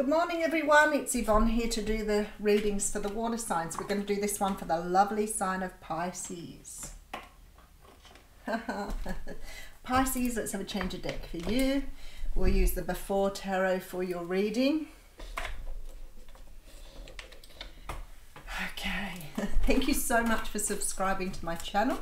Good morning everyone, it's Yvonne here to do the readings for the water signs. We're going to do this one for the lovely sign of Pisces. Pisces, let's have a change of deck for you. We'll use the Before Tarot for your reading. Okay, thank you so much for subscribing to my channel.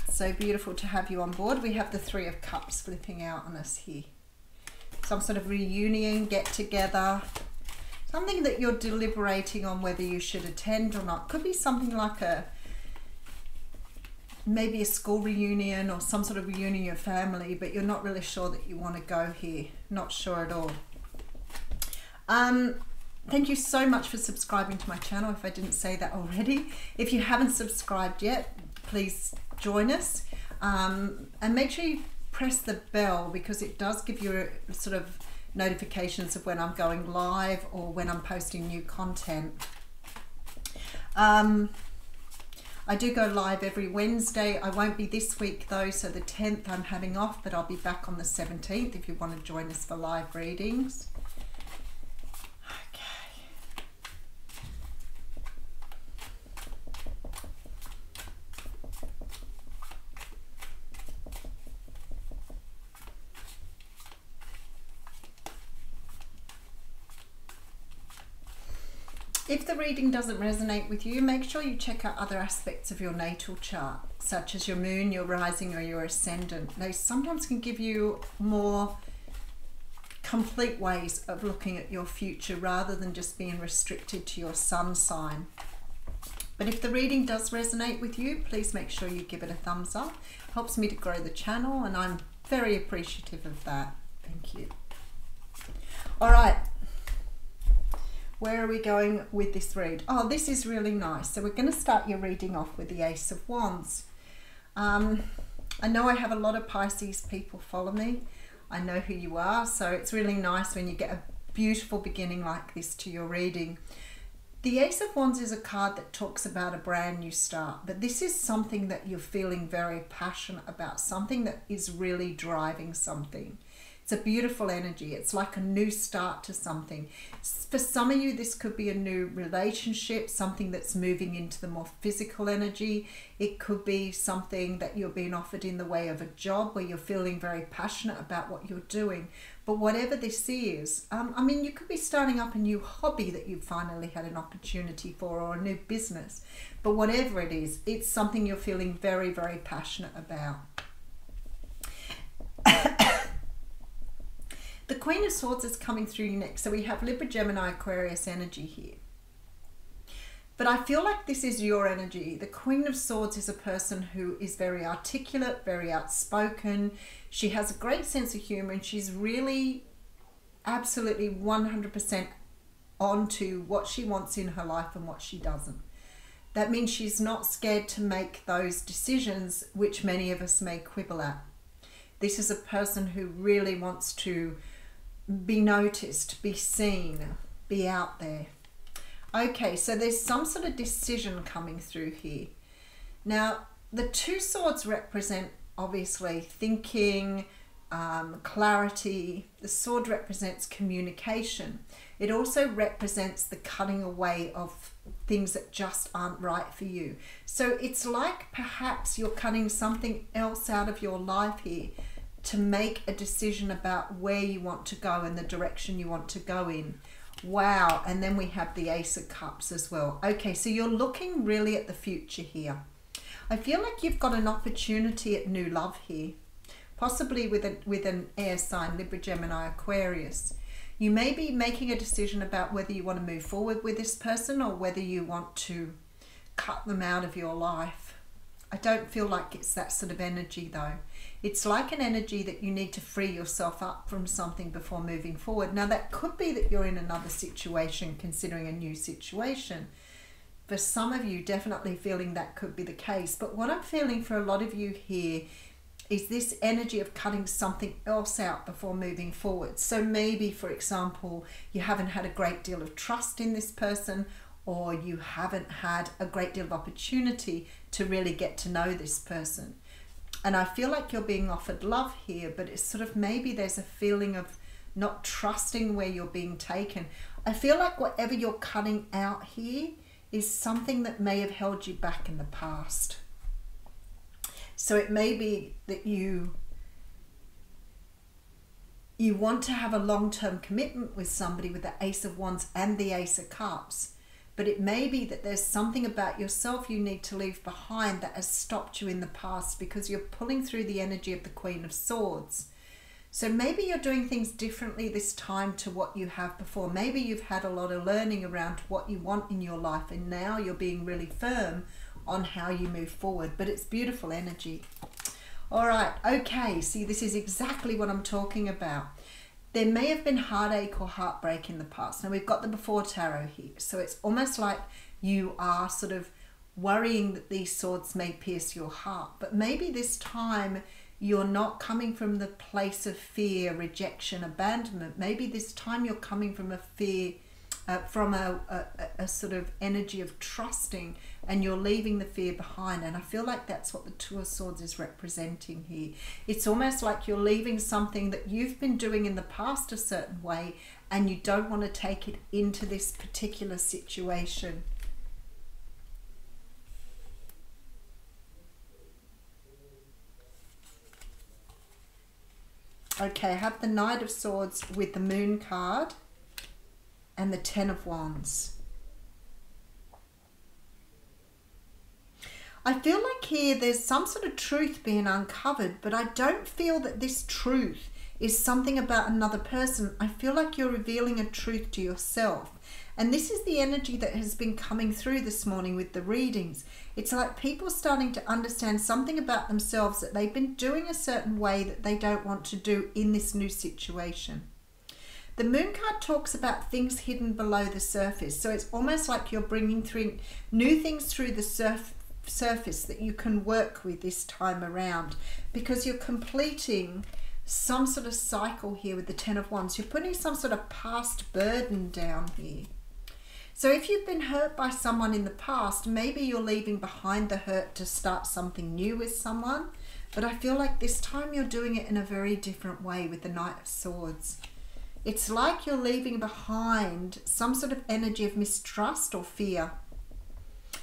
It's so beautiful to have you on board. We have the Three of Cups flipping out on us here. Some sort of reunion, get together, something that you're deliberating on whether you should attend or not. Could be something like maybe a school reunion or some sort of reunion of family, but you're not really sure that you want to go here. Not sure at all. Thank you so much for subscribing to my channel, if I didn't say that already. If you haven't subscribed yet, please join us. And make sure you press the bell, because it does give you sort of notifications of when I'm going live or when I'm posting new content. I do go live every Wednesday. I won't be this week though, so the 10th I'm having off, but I'll be back on the 17th if you want to join us for live readings. If the reading doesn't resonate with you, make sure you check out other aspects of your natal chart, such as your moon, your rising, or your ascendant. They sometimes can give you more complete ways of looking at your future rather than just being restricted to your sun sign. But if the reading does resonate with you, please make sure you give it a thumbs up. It helps me to grow the channel, and I'm very appreciative of that. Thank you. All right. Where are we going with this read? Oh, this is really nice. So we're going to start your reading off with the Ace of Wands. I know I have a lot of Pisces people follow me. I know who you are, so it's really nice when you get a beautiful beginning like this to your reading. The Ace of Wands is a card that talks about a brand new start, but this is something that you're feeling very passionate about, something that is really driving something. It's a beautiful energy. It's like a new start to something. For some of you, this could be a new relationship, something that's moving into the more physical energy. It could be something that you're being offered in the way of a job where you're feeling very passionate about what you're doing. But whatever this is, I mean, you could be starting up a new hobby that you finally had an opportunity for, or a new business. But whatever it is, it's something you're feeling very, very passionate about. The Queen of Swords is coming through next. So we have Libra, Gemini, Aquarius energy here. But I feel like this is your energy. The Queen of Swords is a person who is very articulate, very outspoken. She has a great sense of humor, and she's really absolutely 100% onto what she wants in her life and what she doesn't. That means she's not scared to make those decisions which many of us may quibble at. This is a person who really wants to be noticed, be seen, be out there. Okay, so there's some sort of decision coming through here. Now, the two swords represent obviously thinking, clarity. The sword represents communication. It also represents the cutting away of things that just aren't right for you. So it's like perhaps you're cutting something else out of your life here to make a decision about where you want to go and the direction you want to go in. Wow. And then we have the Ace of Cups as well. Okay, so you're looking really at the future here. I feel like you've got an opportunity at new love here, possibly with an air sign, Libra, Gemini, Aquarius. You may be making a decision about whether you want to move forward with this person or whether you want to cut them out of your life. I don't feel like it's that sort of energy though. It's like an energy that you need to free yourself up from something before moving forward. Now that could be that you're in another situation, considering a new situation. For some of you, definitely feeling that could be the case. But what I'm feeling for a lot of you here is this energy of cutting something else out before moving forward. So maybe, for example, you haven't had a great deal of trust in this person, or you haven't had a great deal of opportunity to really get to know this person. And I feel like you're being offered love here, but it's sort of maybe there's a feeling of not trusting where you're being taken. I feel like whatever you're cutting out here is something that may have held you back in the past. So it may be that you want to have a long-term commitment with somebody with the Ace of Wands and the Ace of Cups, but it may be that there's something about yourself you need to leave behind that has stopped you in the past because you're pulling through the energy of the Queen of Swords. So maybe you're doing things differently this time to what you have before. Maybe you've had a lot of learning around what you want in your life, and now you're being really firm on how you move forward. But it's beautiful energy. All right, okay, see, this is exactly what I'm talking about. There may have been heartache or heartbreak in the past. Now we've got the Before Tarot here, so it's almost like you are sort of worrying that these swords may pierce your heart. But maybe this time you're not coming from the place of fear, rejection, abandonment. Maybe this time you're coming from a fear, from a sort of energy of trusting, and you're leaving the fear behind. And I feel like that's what the Two of Swords is representing here. It's almost like you're leaving something that you've been doing in the past a certain way, and you don't want to take it into this particular situation. Okay, I have the Knight of Swords with the Moon card and the Ten of Wands. I feel like here there's some sort of truth being uncovered, but I don't feel that this truth is something about another person. I feel like you're revealing a truth to yourself. And this is the energy that has been coming through this morning with the readings. It's like people starting to understand something about themselves that they've been doing a certain way that they don't want to do in this new situation. The Moon card talks about things hidden below the surface. So it's almost like you're bringing through new things through the surface that you can work with this time around, because you're completing some sort of cycle here with the Ten of Wands. You're putting some sort of past burden down here. So if you've been hurt by someone in the past, maybe you're leaving behind the hurt to start something new with someone. But I feel like this time you're doing it in a very different way with the Knight of Swords. It's like you're leaving behind some sort of energy of mistrust or fear.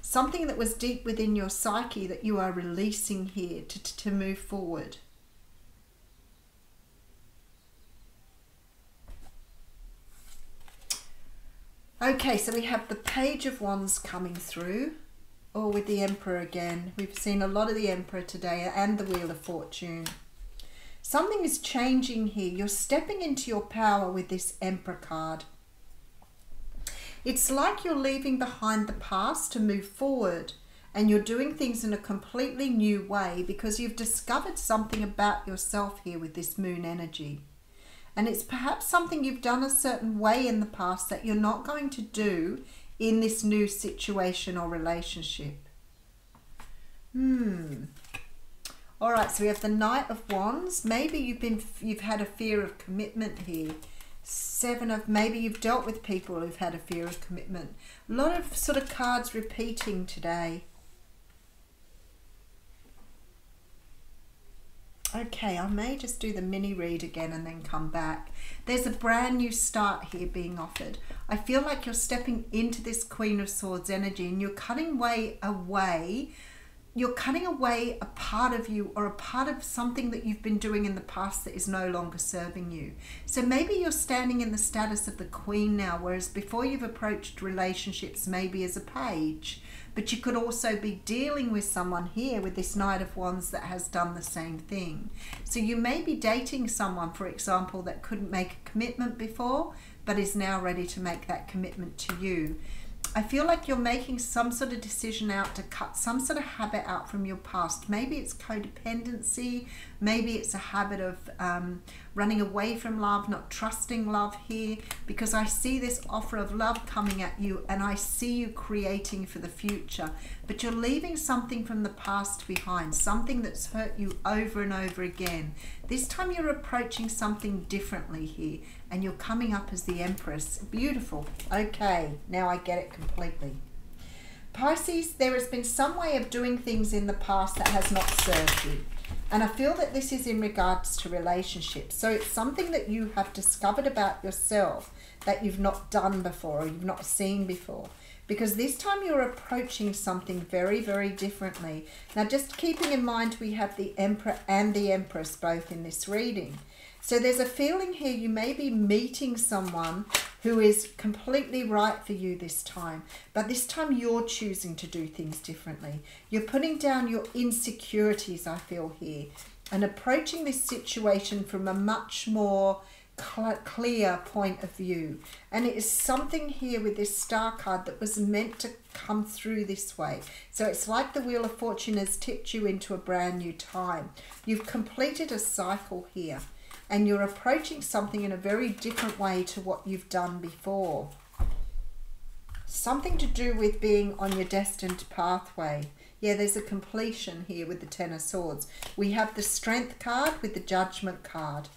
Something that was deep within your psyche that you are releasing here to move forward. Okay, so we have the Page of Wands coming through, or with the Emperor again. We've seen a lot of the Emperor today and the Wheel of Fortune. Something is changing here. You're stepping into your power with this Emperor card. It's like you're leaving behind the past to move forward, and you're doing things in a completely new way because you've discovered something about yourself here with this Moon energy. And it's perhaps something you've done a certain way in the past that you're not going to do in this new situation or relationship. All right, so we have the Knight of Wands. Maybe you've had a fear of commitment here. Maybe you've dealt with people who've had a fear of commitment. A lot of sort of cards repeating today. Okay, I may just do the mini read again and then come back. There's a brand new start here being offered. I feel like you're stepping into this Queen of Swords energy, and you're cutting away. You're cutting away a part of you, or a part of something that you've been doing in the past that is no longer serving you. So maybe you're standing in the status of the Queen now, whereas before you've approached relationships maybe as a page. But you could also be dealing with someone here with this Knight of Wands that has done the same thing. So you may be dating someone, for example, that couldn't make a commitment before, but is now ready to make that commitment to you. I feel like you're making some sort of decision out to cut some sort of habit out from your past. Maybe it's codependency. Maybe it's a habit of running away from love, not trusting love here, because I see this offer of love coming at you, and I see you creating for the future. But you're leaving something from the past behind, something that's hurt you over and over again. This time you're approaching something differently here, and you're coming up as the Empress. Beautiful. Okay, now I get it completely. Pisces, there has been some way of doing things in the past that has not served you. And I feel that this is in regards to relationships. So it's something that you have discovered about yourself that you've not done before or you've not seen before. Because this time you're approaching something very, very differently. Now, just keeping in mind we have the Emperor and the Empress both in this reading. So there's a feeling here you may be meeting someone who is completely right for you this time. But this time you're choosing to do things differently. You're putting down your insecurities, I feel here, and approaching this situation from a much more clear point of view. And it is something here with this Star card that was meant to come through this way. So it's like the Wheel of Fortune has tipped you into a brand new time. You've completed a cycle here, and you're approaching something in a very different way to what you've done before. Something to do with being on your destined pathway. Yeah, there's a completion here with the Ten of Swords. We have the Strength card with the Judgment card.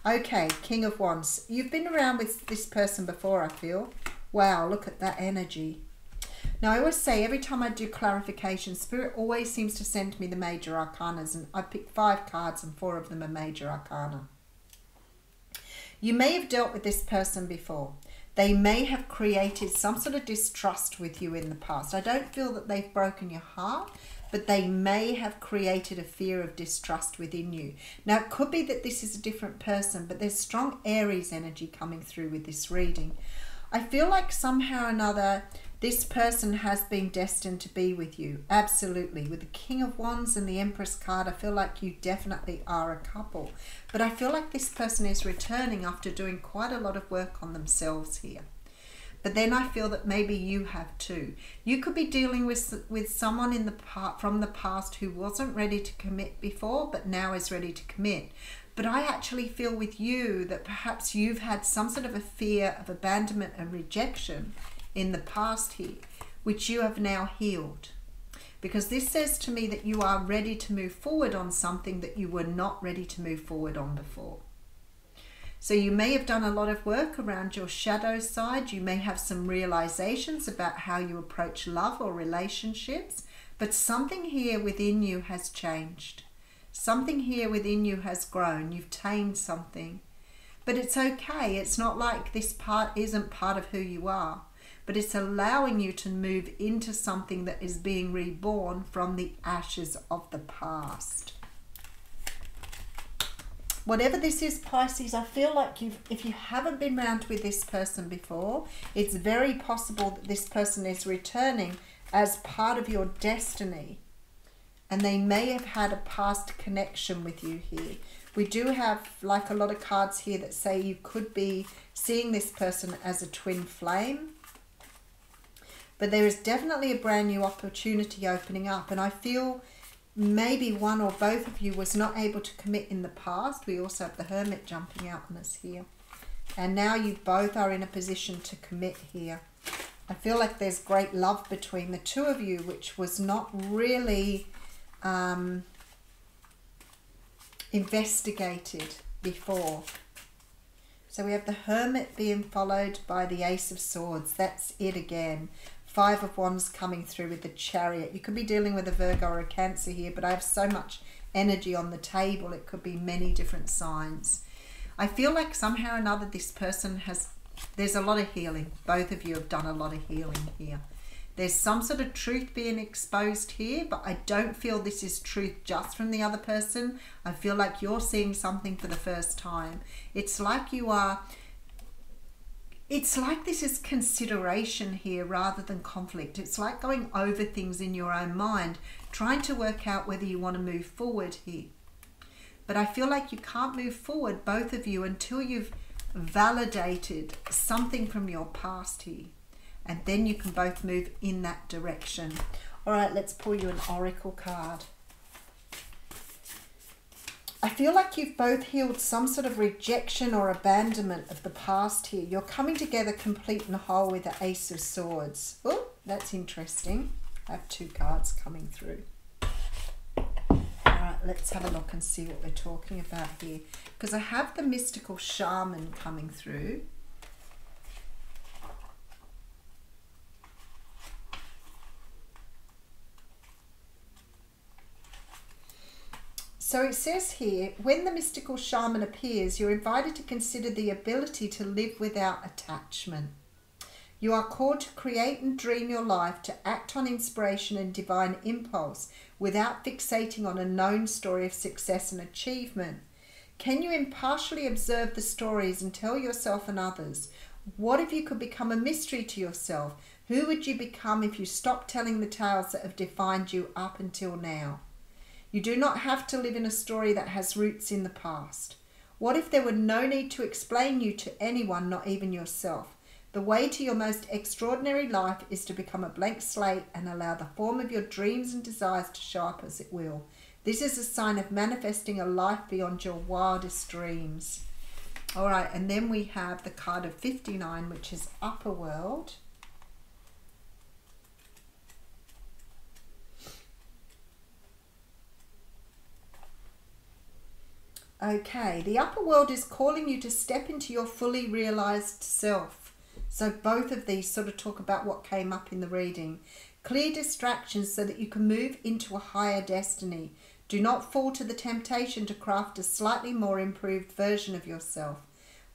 Okay, King of Wands. You've been around with this person before, I feel. Wow, look at that energy. Now, I always say every time I do clarification, Spirit always seems to send me the major arcanas, and I picked 5 cards and 4 of them are major arcana. You may have dealt with this person before. They may have created some sort of distrust with you in the past. I don't feel that they've broken your heart, but they may have created a fear of distrust within you. Now, it could be that this is a different person, but there's strong Aries energy coming through with this reading. I feel like somehow or another, this person has been destined to be with you. Absolutely. With the King of Wands and the Empress card, I feel like you definitely are a couple. But I feel like this person is returning after doing quite a lot of work on themselves here. But then I feel that maybe you have too. You could be dealing with someone from the past who wasn't ready to commit before, but now is ready to commit. But I actually feel with you that perhaps you've had some sort of a fear of abandonment and rejection in the past here, which you have now healed. Because this says to me that you are ready to move forward on something that you were not ready to move forward on before. So you may have done a lot of work around your shadow side. You may have some realizations about how you approach love or relationships, but something here within you has changed. Something here within you has grown. You've tamed something. But it's okay. It's not like this part isn't part of who you are, but it's allowing you to move into something that is being reborn from the ashes of the past. Whatever this is, Pisces, I feel like if you haven't been round with this person before, it's very possible that this person is returning as part of your destiny. And they may have had a past connection with you here. We do have like a lot of cards here that say you could be seeing this person as a twin flame. But there is definitely a brand new opportunity opening up. And I feel maybe one or both of you was not able to commit in the past. We also have the Hermit jumping out on us here. And now you both are in a position to commit here. I feel like there's great love between the two of you, which was not really investigated before. So we have the Hermit being followed by the Ace of Swords. That's it again. 5 of Wands coming through with the Chariot. You could be dealing with a Virgo or a Cancer here, but I have so much energy on the table. It could be many different signs. I feel like somehow or another this person there's a lot of healing. Both of you have done a lot of healing here. There's some sort of truth being exposed here, but I don't feel this is truth just from the other person. I feel like you're seeing something for the first time. It's like this is consideration here rather than conflict. It's like going over things in your own mind, trying to work out whether you want to move forward here. But I feel like you can't move forward, both of you, until you've validated something from your past here. And then you can both move in that direction. All right, let's pull you an oracle card. I feel like you've both healed some sort of rejection or abandonment of the past here. You're coming together complete and whole with the Ace of Swords. Oh, that's interesting. I have 2 cards coming through. All right, let's have a look and see what we're talking about here. Because I have the mystical Shaman coming through. So it says here, when the mystical shaman appears, you're invited to consider the ability to live without attachment. You are called to create and dream your life, to act on inspiration and divine impulse without fixating on a known story of success and achievement. Can you impartially observe the stories and tell yourself and others? What if you could become a mystery to yourself? Who would you become if you stopped telling the tales that have defined you up until now? You do not have to live in a story that has roots in the past. What if there were no need to explain you to anyone, not even yourself? The way to your most extraordinary life is to become a blank slate and allow the form of your dreams and desires to show up as it will. This is a sign of manifesting a life beyond your wildest dreams. All right, and then we have the card of 59, which is Upper World. Okay, the upper world is calling you to step into your fully realized self. So both of these sort of talk about what came up in the reading. Clear distractions so that you can move into a higher destiny. Do not fall to the temptation to craft a slightly more improved version of yourself.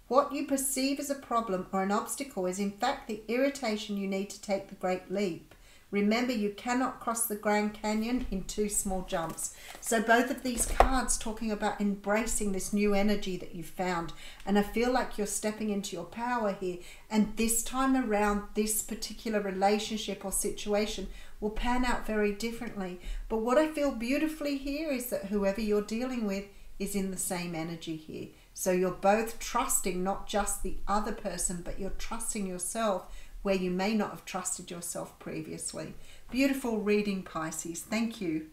What you perceive as a problem or an obstacle is in fact the irritation you need to take the great leap. Remember, you cannot cross the Grand Canyon in 2 small jumps. So both of these cards talking about embracing this new energy that you've found. And I feel like you're stepping into your power here. And this time around, this particular relationship or situation will pan out very differently. But what I feel beautifully here is that whoever you're dealing with is in the same energy here. So you're both trusting not just the other person, but you're trusting yourself where you may not have trusted yourself previously. Beautiful reading, Pisces. Thank you.